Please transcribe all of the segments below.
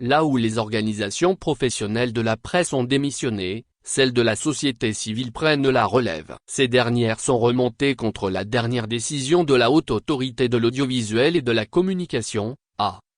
là où les organisations professionnelles de la presse ont démissionné, celles de la société civile prennent la relève. Ces dernières sont remontées contre la dernière décision de la Haute Autorité de l'Audiovisuel et de la Communication,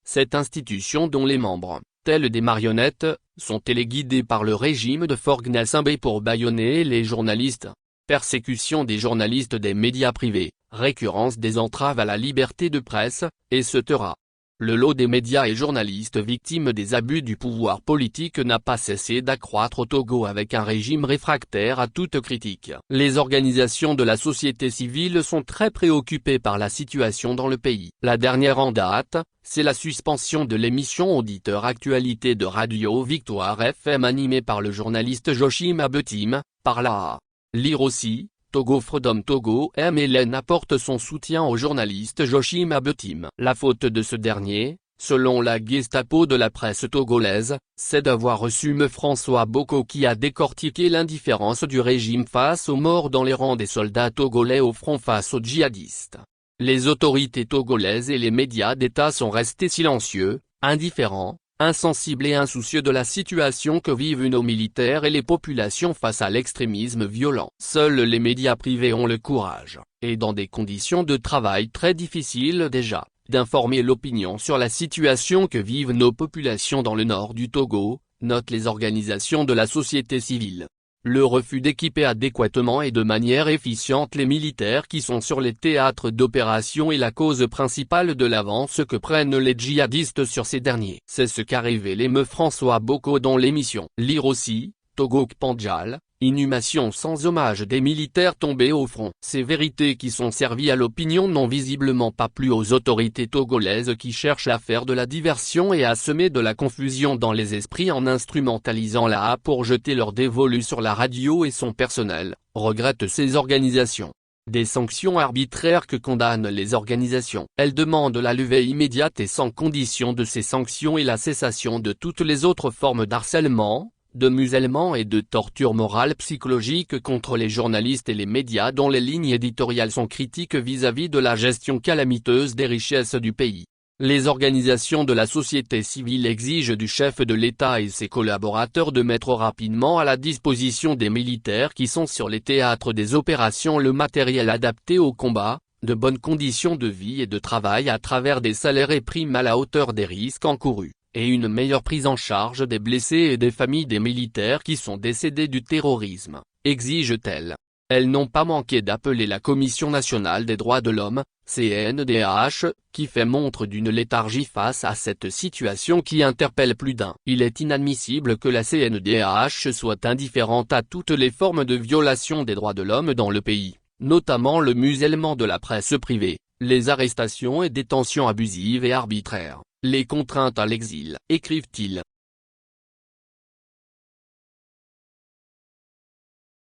cette institution dont les membres, tels des marionnettes, sont téléguidés par le régime de Faure Gnassingbé pour bâillonner les journalistes. Persécution des journalistes des médias privés, récurrence des entraves à la liberté de presse, etc. Le lot des médias et journalistes victimes des abus du pouvoir politique n'a pas cessé d'accroître au Togo avec un régime réfractaire à toute critique. Les organisations de la société civile sont très préoccupées par la situation dans le pays. La dernière en date, c'est la suspension de l'émission Auditeur Actualité de Radio Victoire FM animée par le journaliste Joachim Abetim, par la Lire aussi. Togo Freedom Togo MLN apporte son soutien au journaliste Joachim Abetim. La faute de ce dernier, selon la Gestapo de la presse togolaise, c'est d'avoir reçu M. François Boko qui a décortiqué l'indifférence du régime face aux morts dans les rangs des soldats togolais au front face aux djihadistes. Les autorités togolaises et les médias d'État sont restés silencieux, indifférents, insensibles et insoucieux de la situation que vivent nos militaires et les populations face à l'extrémisme violent. Seuls les médias privés ont le courage, et dans des conditions de travail très difficiles déjà, d'informer l'opinion sur la situation que vivent nos populations dans le nord du Togo, notent les organisations de la société civile. Le refus d'équiper adéquatement et de manière efficiente les militaires qui sont sur les théâtres d'opération est la cause principale de l'avance que prennent les djihadistes sur ces derniers. C'est ce qu'a révélé M. François Boko dans l'émission Lire aussi, Togo Kpandjal, inhumation sans hommage des militaires tombés au front. Ces vérités qui sont servies à l'opinion n'ont visiblement pas plu aux autorités togolaises qui cherchent à faire de la diversion et à semer de la confusion dans les esprits en instrumentalisant la pour jeter leur dévolu sur la radio et son personnel, regrettent ces organisations. Des sanctions arbitraires que condamnent les organisations. Elles demandent la levée immédiate et sans condition de ces sanctions et la cessation de toutes les autres formes d'harcèlement, de musellement et de torture morale psychologique contre les journalistes et les médias dont les lignes éditoriales sont critiques vis-à-vis de la gestion calamiteuse des richesses du pays. Les organisations de la société civile exigent du chef de l'État et ses collaborateurs de mettre rapidement à la disposition des militaires qui sont sur les théâtres des opérations le matériel adapté au combat, de bonnes conditions de vie et de travail à travers des salaires et primes à la hauteur des risques encourus, et une meilleure prise en charge des blessés et des familles des militaires qui sont décédés du terrorisme, exigent-elles. Elles n'ont pas manqué d'appeler la Commission nationale des droits de l'homme, CNDH, qui fait montre d'une léthargie face à cette situation qui interpelle plus d'un. Il est inadmissible que la CNDH soit indifférente à toutes les formes de violation des droits de l'homme dans le pays, notamment le musellement de la presse privée, les arrestations et détentions abusives et arbitraires, les contraintes à l'exil, écrivent-ils.